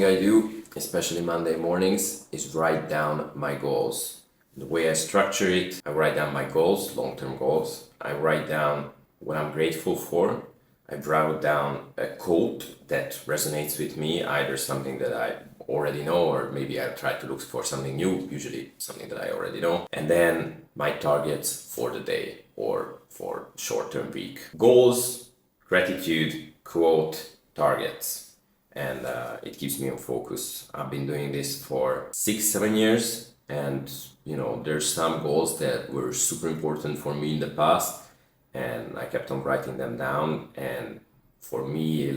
thing I do, especially Monday mornings, is write down my goals. The way I structure it, I write down my goals, long-term goals. I write down what I'm grateful for. I write down a quote that resonates with me, either something that I already know, or maybe I try to look for something new, usually something that I already know. And then my targets for the day or for short-term week. Goals, gratitude, quote, targets. And it keeps me on focus. I've been doing this for 6-7 years, and there's some goals that were super important for me in the past, and I kept on writing them down. And for me,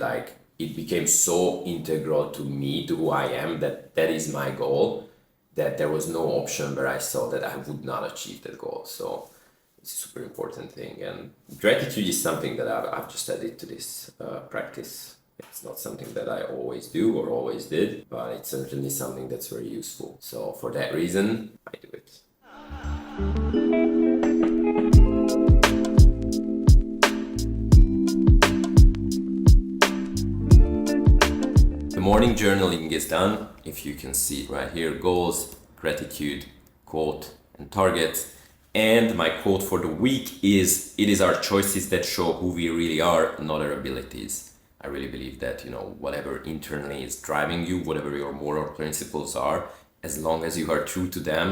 it became so integral to me, to who I am, that is my goal, that there was no option where I saw that I would not achieve that goal. So it's a super important thing. And gratitude is something that I've just added to this practice. It's not something that I always do or always did, but it's certainly something that's very useful. So for that reason, I do it. The morning journaling is done. If you can see it right here, goals, gratitude, quote, and targets. And my quote for the week is, "It is our choices that show who we really are, not our abilities." I really believe that, whatever internally is driving you, whatever your moral principles are, as long as you are true to them,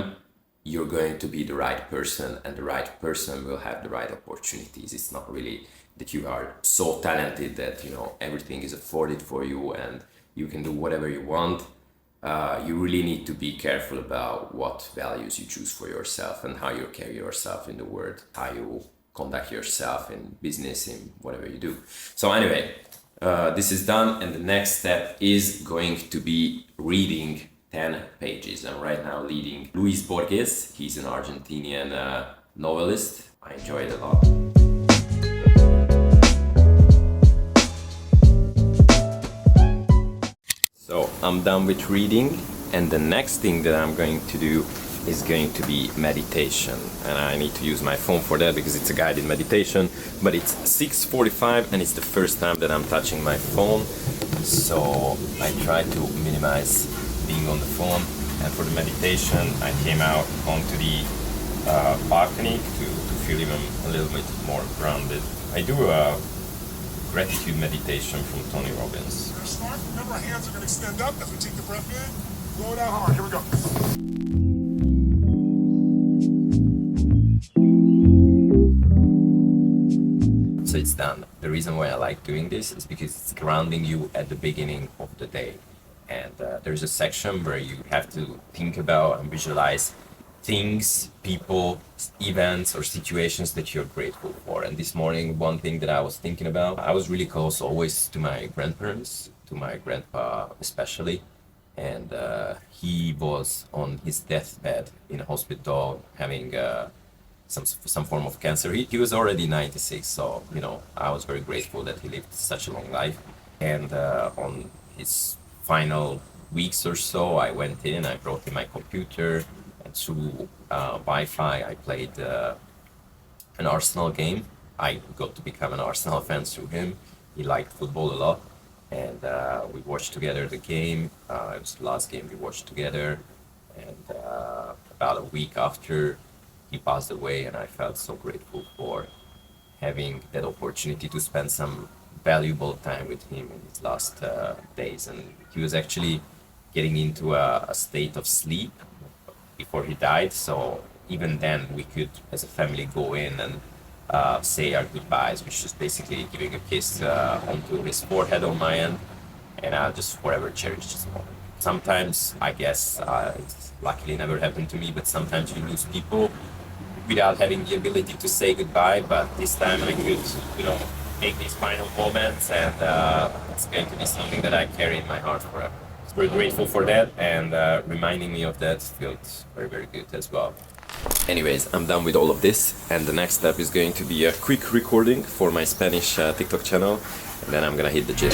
you're going to be the right person, and the right person will have the right opportunities. It's not really that you are so talented that, everything is afforded for you and you can do whatever you want. You really need to be careful about what values you choose for yourself and how you carry yourself in the world, how you conduct yourself in business, in whatever you do. So anyway, this is done, and the next step is going to be reading 10 pages. I'm right now reading Luis Borges. He's an Argentinian novelist. I enjoy it a lot. So I'm done with reading, and the next thing that I'm going to do is going to be meditation. And I need to use my phone for that because it's a guided meditation, but it's 6:45 and it's the first time that I'm touching my phone. So I try to minimize being on the phone. And for the meditation, I came out onto the balcony to feel even a little bit more grounded. I do a gratitude meditation from Tony Robbins. Start. Remember, our hands are going to extend up as we take the breath in. Blow it out hard. Here we go. So it's done. The reason why I like doing this is because it's grounding you at the beginning of the day. And there's a section where you have to think about and visualize things, people, events, or situations that you're grateful for. And this morning, one thing that I was thinking about, I was really close always to my grandparents, to my grandpa especially. And he was on his deathbed in a hospital having some form of cancer. He was already 96, so I was very grateful that he lived such a long life. And on his final weeks or so, I went in, I brought in my computer, and through Wi-Fi I played an Arsenal game. I got to become an Arsenal fan through him. He liked football a lot, and we watched together the game. It was the last game we watched together, and about a week after he passed away, and I felt so grateful for having that opportunity to spend some valuable time with him in his last days. And he was actually getting into a state of sleep before he died, so even then we could as a family go in and say our goodbyes, which is basically giving a kiss onto his forehead on my end, and I'll just forever cherish this moment. Sometimes, I guess, it's luckily never happened to me, but sometimes you lose people without having the ability to say goodbye, but this time I could, take these final moments, and it's going to be something that I carry in my heart forever. So we're grateful for that, and reminding me of that feels very, very good as well. Anyways, I'm done with all of this, and the next step is going to be a quick recording for my Spanish TikTok channel, and then I'm gonna hit the gym.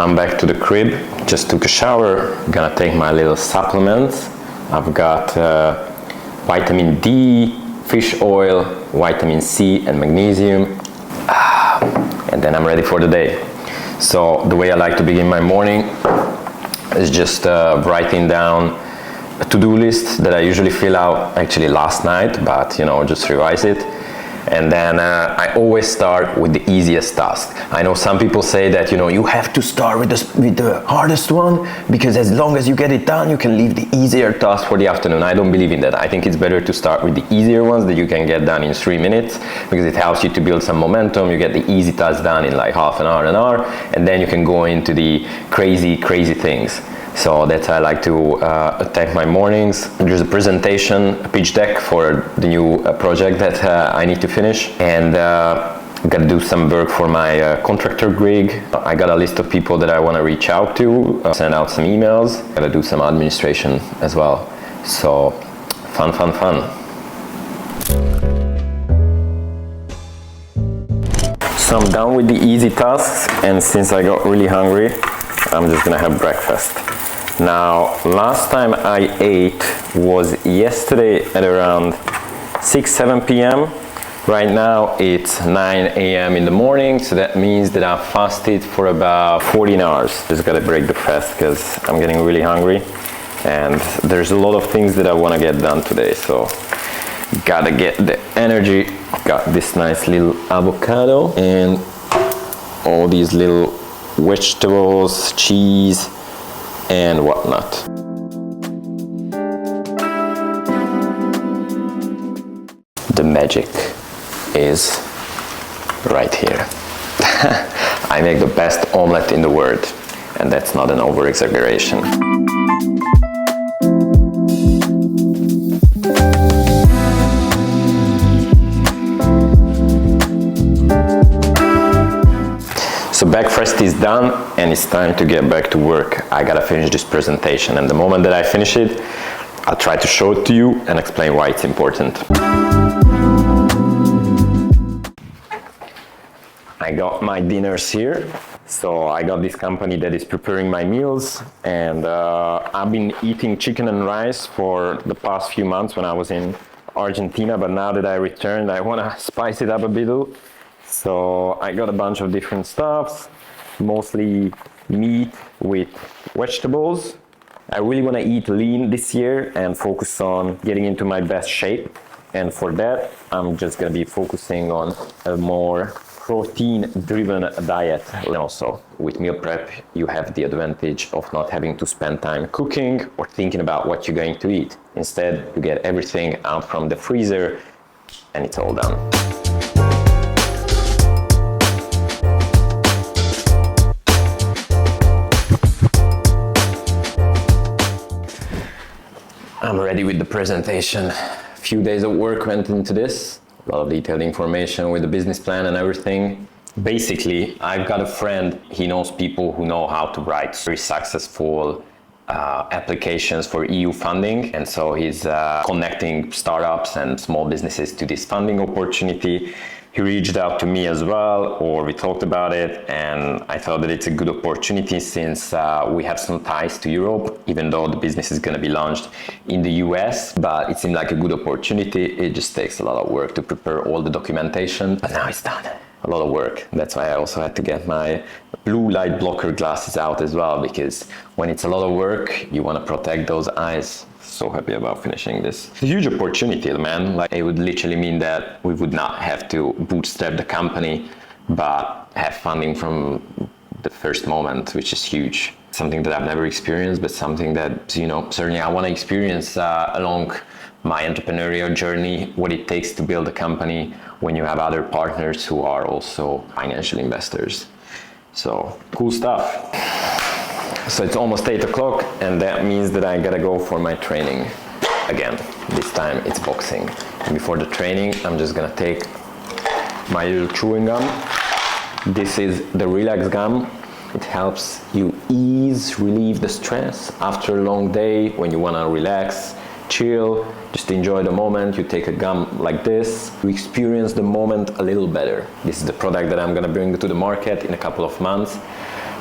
I'm back to the crib, just took a shower, gonna take my little supplements. I've got vitamin D, fish oil, vitamin C and magnesium, and then I'm ready for the day. So the way I like to begin my morning is just writing down a to-do list that I usually fill out actually last night, but just revise it. And then I always start with the easiest task. I know some people say that you have to start with the hardest one, because as long as you get it done, you can leave the easier task for the afternoon. I don't believe in that. I think it's better to start with the easier ones that you can get done in 3 minutes, because it helps you to build some momentum. You get the easy tasks done in like half an hour, and then you can go into the crazy things. So that's how I like to attack my mornings. There's a presentation, a pitch deck for the new project that I need to finish, and got to do some work for my contractor gig. I got a list of people that I want to reach out to, send out some emails. Got to do some administration as well. So fun. So I'm done with the easy tasks, and since I got really hungry, I'm just gonna have breakfast. Now, last time I ate was yesterday at around 6-7 p.m. Right now it's 9 a.m. in the morning, so that means that I've fasted for about 14 hours. Just gotta break the fast because I'm getting really hungry, and there's a lot of things that I wanna get done today, so gotta get the energy. Got this nice little avocado and all these little vegetables, cheese, and whatnot. The magic is right here. I make the best omelette in the world, and that's not an over-exaggeration. So breakfast is done, and it's time to get back to work. I gotta finish this presentation, and the moment that I finish it, I'll try to show it to you and explain why it's important. I got my dinners here. So I got this company that is preparing my meals, and I've been eating chicken and rice for the past few months when I was in Argentina, but now that I returned, I wanna spice it up a bit. So I got a bunch of different stuffs, mostly meat with vegetables. I really want to eat lean this year and focus on getting into my best shape. And for that, I'm just going to be focusing on a more protein-driven diet. And also, with meal prep, you have the advantage of not having to spend time cooking or thinking about what you're going to eat. Instead, you get everything out from the freezer and it's all done. I'm ready with the presentation. A few days of work went into this. A lot of detailed information with the business plan and everything. Basically, I've got a friend, he knows people who know how to write very successful applications for EU funding. And so he's connecting startups and small businesses to this funding opportunity. He reached out to me as well, or we talked about it, and I thought that it's a good opportunity since we have some ties to Europe, even though the business is going to be launched in the US, but it seemed like a good opportunity. It just takes a lot of work to prepare all the documentation, but now it's done. A lot of work. That's why I also had to get my blue light blocker glasses out as well, because when it's a lot of work, you want to protect those eyes. So happy about finishing this. It's a huge opportunity, man. Like, it would literally mean that we would not have to bootstrap the company, but have funding from the first moment, which is huge. Something that I've never experienced, but something that, certainly I want to experience along my entrepreneurial journey, what it takes to build a company when you have other partners who are also financial investors. So, cool stuff. So it's almost 8 o'clock, and that means that I gotta go for my training again. This time it's boxing. And before the training, I'm just gonna take my little chewing gum. This is the Relax Gum. It helps you relieve the stress after a long day when you wanna relax, chill, just enjoy the moment. You take a gum like this, you experience the moment a little better. This is the product that I'm gonna bring to the market in a couple of months.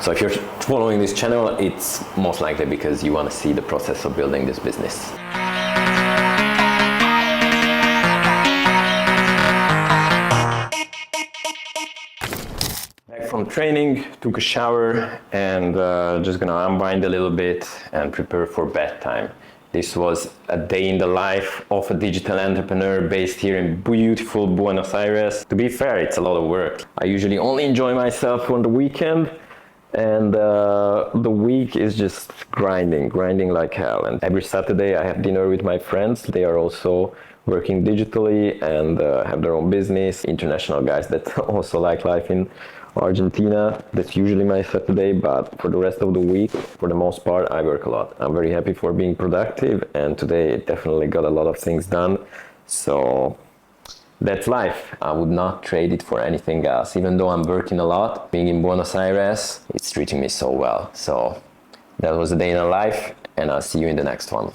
So if you're following this channel, it's most likely because you want to see the process of building this business. from training, took a shower, and just gonna unwind a little bit and prepare for bedtime. This was a day in the life of a digital entrepreneur based here in beautiful Buenos Aires. To be fair, it's a lot of work. I usually only enjoy myself on the weekend, and the week is just grinding like hell. And every Saturday I have dinner with my friends. They are also working digitally and have their own business. International guys that also like life in Argentina. That's usually my Saturday, but for the rest of the week, for the most part, I work a lot. I'm very happy for being productive, and today definitely got a lot of things done. So that's life. I would not trade it for anything else. Even though I'm working a lot, being in Buenos Aires, it's treating me so well. So that was a day in a life, and I'll see you in the next one.